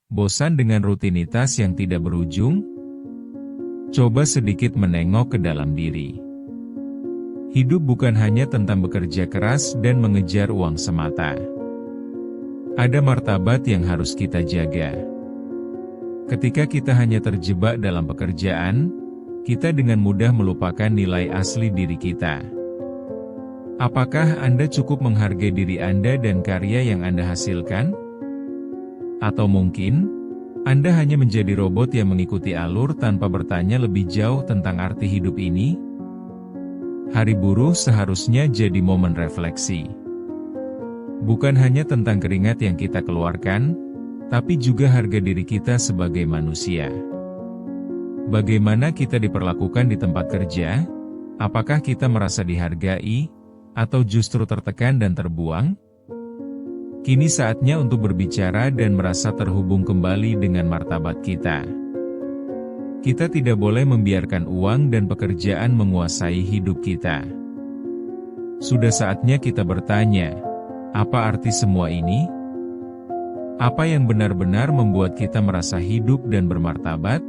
Bosan dengan rutinitas yang tidak berujung? Coba sedikit menengok ke dalam diri. Hidup bukan hanya tentang bekerja keras dan mengejar uang semata. Ada martabat yang harus kita jaga. Ketika kita hanya terjebak dalam pekerjaan, kita dengan mudah melupakan nilai asli diri kita. Apakah Anda cukup menghargai diri Anda dan karya yang Anda hasilkan? Atau mungkin, Anda hanya menjadi robot yang mengikuti alur tanpa bertanya lebih jauh tentang arti hidup ini? Hari buruh seharusnya jadi momen refleksi. Bukan hanya tentang keringat yang kita keluarkan, tapi juga harga diri kita sebagai manusia. Bagaimana kita diperlakukan di tempat kerja? Apakah kita merasa dihargai, atau justru tertekan dan terbuang? Kini saatnya untuk berbicara dan merasa terhubung kembali dengan martabat kita. Kita tidak boleh membiarkan uang dan pekerjaan menguasai hidup kita. Sudah saatnya kita bertanya, apa arti semua ini? Apa yang benar-benar membuat kita merasa hidup dan bermartabat?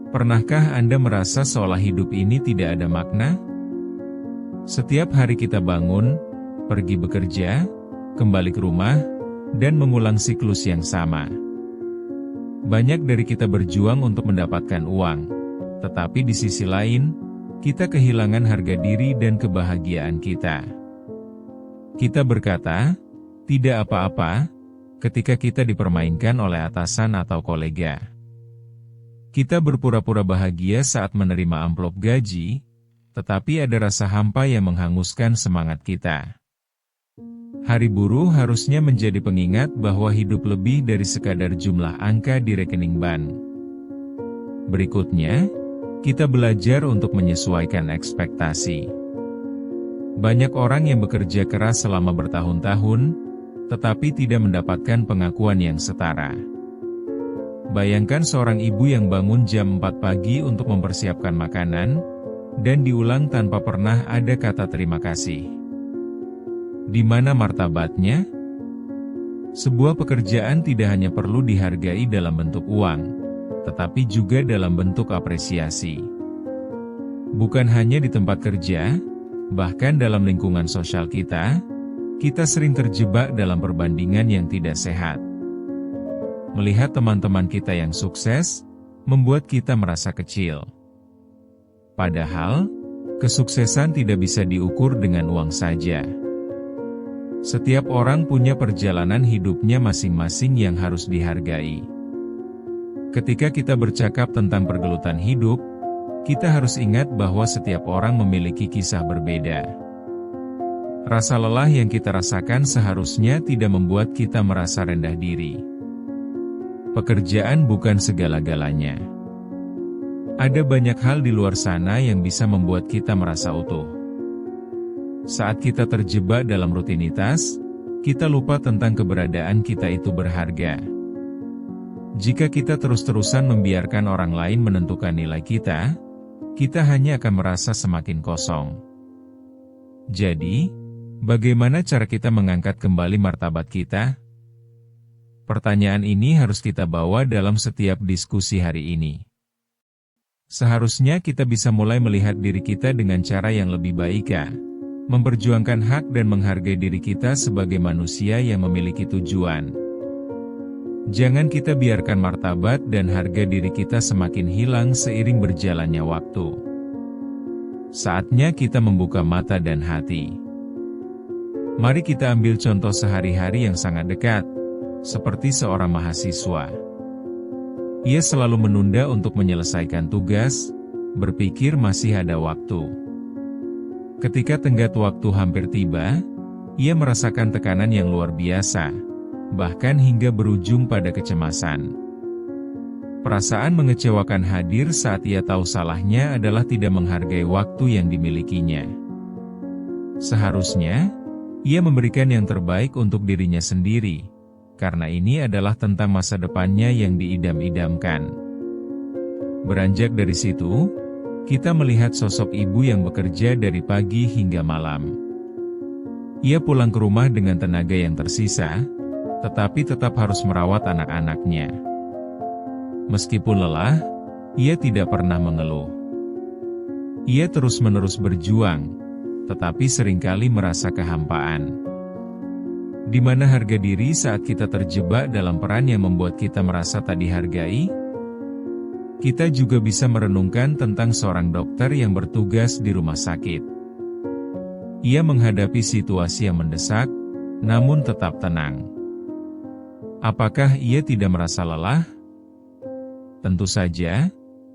Pernahkah Anda merasa seolah hidup ini tidak ada makna? Setiap hari kita bangun, pergi bekerja, kembali ke rumah, dan mengulang siklus yang sama. Banyak dari kita berjuang untuk mendapatkan uang, tetapi di sisi lain, kita kehilangan harga diri dan kebahagiaan kita. Kita berkata, tidak apa-apa, ketika kita dipermainkan oleh atasan atau kolega. Kita berpura-pura bahagia saat menerima amplop gaji, tetapi ada rasa hampa yang menghanguskan semangat kita. Hari buruh harusnya menjadi pengingat bahwa hidup lebih dari sekadar jumlah angka di rekening bank. Berikutnya, kita belajar untuk menyesuaikan ekspektasi. Banyak orang yang bekerja keras selama bertahun-tahun, tetapi tidak mendapatkan pengakuan yang setara. Bayangkan seorang ibu yang bangun jam 4 pagi untuk mempersiapkan makanan, dan diulang tanpa pernah ada kata terima kasih. Di mana martabatnya? Sebuah pekerjaan tidak hanya perlu dihargai dalam bentuk uang, tetapi juga dalam bentuk apresiasi. Bukan hanya di tempat kerja, bahkan dalam lingkungan sosial kita sering terjebak dalam perbandingan yang tidak sehat. Melihat teman-teman kita yang sukses, membuat kita merasa kecil. Padahal, kesuksesan tidak bisa diukur dengan uang saja. Setiap orang punya perjalanan hidupnya masing-masing yang harus dihargai. Ketika kita bercakap tentang pergelutan hidup, kita harus ingat bahwa setiap orang memiliki kisah berbeda. Rasa lelah yang kita rasakan seharusnya tidak membuat kita merasa rendah diri. Pekerjaan bukan segala-galanya. Ada banyak hal di luar sana yang bisa membuat kita merasa utuh. Saat kita terjebak dalam rutinitas, kita lupa tentang keberadaan kita itu berharga. Jika kita terus-terusan membiarkan orang lain menentukan nilai kita hanya akan merasa semakin kosong. Jadi, bagaimana cara kita mengangkat kembali martabat kita? Pertanyaan ini harus kita bawa dalam setiap diskusi hari ini. Seharusnya kita bisa mulai melihat diri kita dengan cara yang lebih baik, memperjuangkan hak dan menghargai diri kita sebagai manusia yang memiliki tujuan. Jangan kita biarkan martabat dan harga diri kita semakin hilang seiring berjalannya waktu. Saatnya kita membuka mata dan hati. Mari kita ambil contoh sehari-hari yang sangat dekat, seperti seorang mahasiswa. Ia selalu menunda untuk menyelesaikan tugas, berpikir masih ada waktu. Ketika tenggat waktu hampir tiba, ia merasakan tekanan yang luar biasa, bahkan hingga berujung pada kecemasan. Perasaan mengecewakan hadir saat ia tahu salahnya adalah tidak menghargai waktu yang dimilikinya. Seharusnya, ia memberikan yang terbaik untuk dirinya sendiri, karena ini adalah tentang masa depannya yang diidam-idamkan. Beranjak dari situ, kita melihat sosok ibu yang bekerja dari pagi hingga malam. Ia pulang ke rumah dengan tenaga yang tersisa, tetapi tetap harus merawat anak-anaknya. Meskipun lelah, ia tidak pernah mengeluh. Ia terus-menerus berjuang, tetapi seringkali merasa kehampaan. Di mana harga diri saat kita terjebak dalam peran yang membuat kita merasa tak dihargai? Kita juga bisa merenungkan tentang seorang dokter yang bertugas di rumah sakit. Ia menghadapi situasi yang mendesak, namun tetap tenang. Apakah ia tidak merasa lelah? Tentu saja,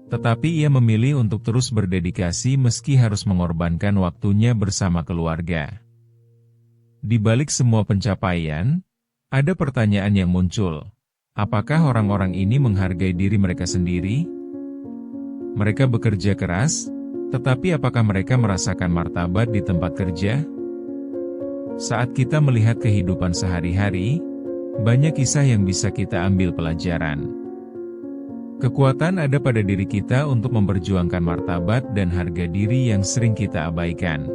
tetapi ia memilih untuk terus berdedikasi meski harus mengorbankan waktunya bersama keluarga. Di balik semua pencapaian, ada pertanyaan yang muncul. Apakah orang-orang ini menghargai diri mereka sendiri? Mereka bekerja keras, tetapi apakah mereka merasakan martabat di tempat kerja? Saat kita melihat kehidupan sehari-hari, banyak kisah yang bisa kita ambil pelajaran. Kekuatan ada pada diri kita untuk memperjuangkan martabat dan harga diri yang sering kita abaikan.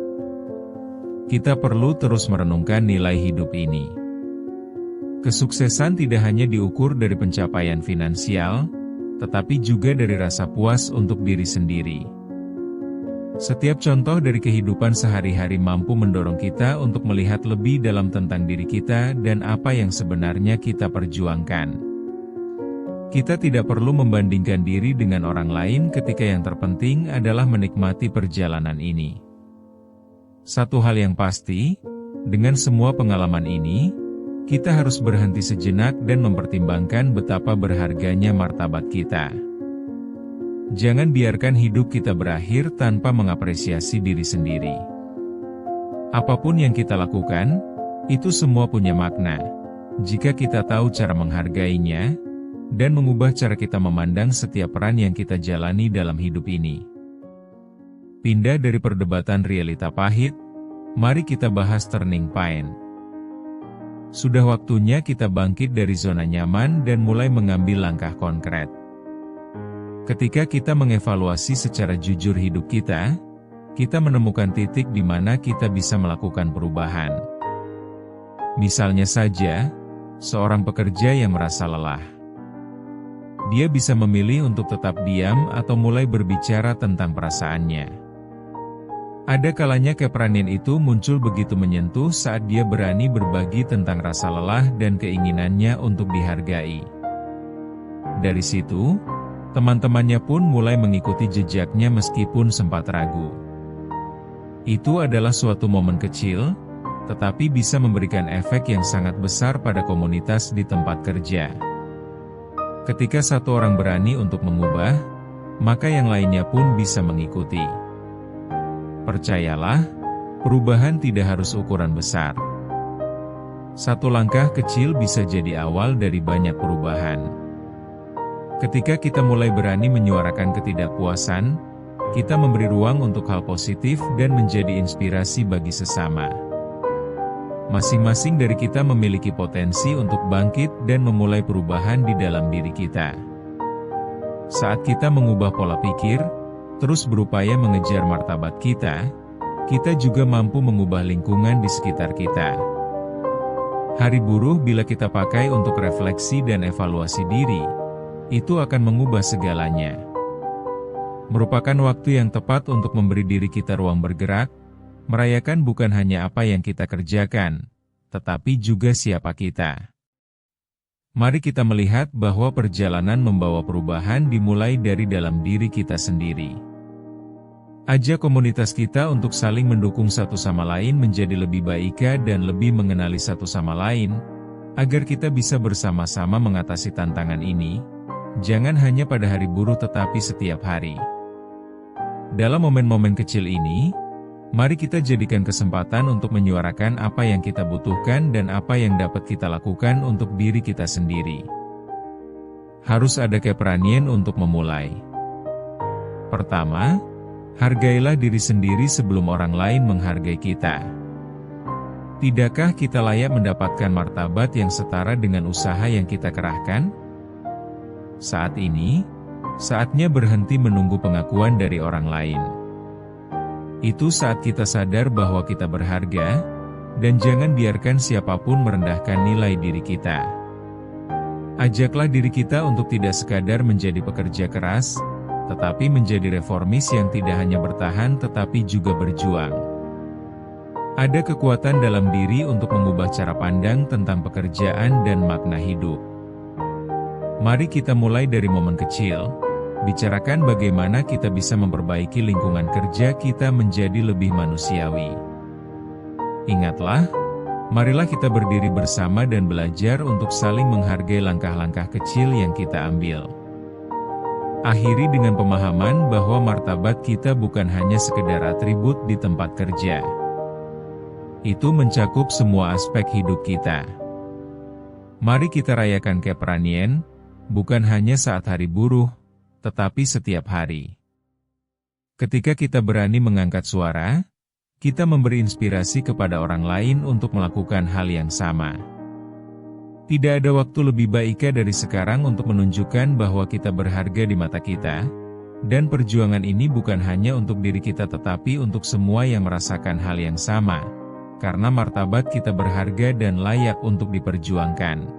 Kita perlu terus merenungkan nilai hidup ini. Kesuksesan tidak hanya diukur dari pencapaian finansial, tetapi juga dari rasa puas untuk diri sendiri. Setiap contoh dari kehidupan sehari-hari mampu mendorong kita untuk melihat lebih dalam tentang diri kita dan apa yang sebenarnya kita perjuangkan. Kita tidak perlu membandingkan diri dengan orang lain ketika yang terpenting adalah menikmati perjalanan ini. Satu hal yang pasti, dengan semua pengalaman ini, kita harus berhenti sejenak dan mempertimbangkan betapa berharganya martabat kita. Jangan biarkan hidup kita berakhir tanpa mengapresiasi diri sendiri. Apapun yang kita lakukan, itu semua punya makna. Jika kita tahu cara menghargainya, dan mengubah cara kita memandang setiap peran yang kita jalani dalam hidup ini. Pindah dari perdebatan realita pahit, mari kita bahas turning point. Sudah waktunya kita bangkit dari zona nyaman dan mulai mengambil langkah konkret. Ketika kita mengevaluasi secara jujur hidup kita menemukan titik di mana kita bisa melakukan perubahan. Misalnya saja, seorang pekerja yang merasa lelah. Dia bisa memilih untuk tetap diam atau mulai berbicara tentang perasaannya. Ada kalanya keberanian itu muncul begitu menyentuh saat dia berani berbagi tentang rasa lelah dan keinginannya untuk dihargai. Dari situ, teman-temannya pun mulai mengikuti jejaknya meskipun sempat ragu. Itu adalah suatu momen kecil, tetapi bisa memberikan efek yang sangat besar pada komunitas di tempat kerja. Ketika satu orang berani untuk mengubah, maka yang lainnya pun bisa mengikuti. Percayalah, perubahan tidak harus ukuran besar. Satu langkah kecil bisa jadi awal dari banyak perubahan. Ketika kita mulai berani menyuarakan ketidakpuasan, kita memberi ruang untuk hal positif dan menjadi inspirasi bagi sesama. Masing-masing dari kita memiliki potensi untuk bangkit dan memulai perubahan di dalam diri kita. Saat kita mengubah pola pikir, terus berupaya mengejar martabat kita juga mampu mengubah lingkungan di sekitar kita. Hari buruh bila kita pakai untuk refleksi dan evaluasi diri, itu akan mengubah segalanya. Merupakan waktu yang tepat untuk memberi diri kita ruang bergerak, merayakan bukan hanya apa yang kita kerjakan, tetapi juga siapa kita. Mari kita melihat bahwa perjalanan membawa perubahan dimulai dari dalam diri kita sendiri. Ajak komunitas kita untuk saling mendukung satu sama lain menjadi lebih baik dan lebih mengenali satu sama lain, agar kita bisa bersama-sama mengatasi tantangan ini, jangan hanya pada hari buruh tetapi setiap hari. Dalam momen-momen kecil ini, mari kita jadikan kesempatan untuk menyuarakan apa yang kita butuhkan dan apa yang dapat kita lakukan untuk diri kita sendiri. Harus ada keberanian untuk memulai. Pertama, hargailah diri sendiri sebelum orang lain menghargai kita. Tidakkah kita layak mendapatkan martabat yang setara dengan usaha yang kita kerahkan? Saat ini, saatnya berhenti menunggu pengakuan dari orang lain. Itu saat kita sadar bahwa kita berharga, Dan jangan biarkan siapapun merendahkan nilai diri kita. Ajaklah diri kita untuk tidak sekadar menjadi pekerja keras, tetapi menjadi reformis yang tidak hanya bertahan tetapi juga berjuang. Ada kekuatan dalam diri untuk mengubah cara pandang tentang pekerjaan dan makna hidup. Mari kita mulai dari momen kecil, bicarakan bagaimana kita bisa memperbaiki lingkungan kerja kita menjadi lebih manusiawi. Ingatlah, marilah kita berdiri bersama dan belajar untuk saling menghargai langkah-langkah kecil yang kita ambil. Akhiri dengan pemahaman bahwa martabat kita bukan hanya sekedar atribut di tempat kerja. Itu mencakup semua aspek hidup kita. Mari kita rayakan keberanian, bukan hanya saat hari buruh, tetapi setiap hari. Ketika kita berani mengangkat suara, kita memberi inspirasi kepada orang lain untuk melakukan hal yang sama. Tidak ada waktu lebih baik dari sekarang untuk menunjukkan bahwa kita berharga di mata kita, dan perjuangan ini bukan hanya untuk diri kita tetapi untuk semua yang merasakan hal yang sama, karena martabat kita berharga dan layak untuk diperjuangkan.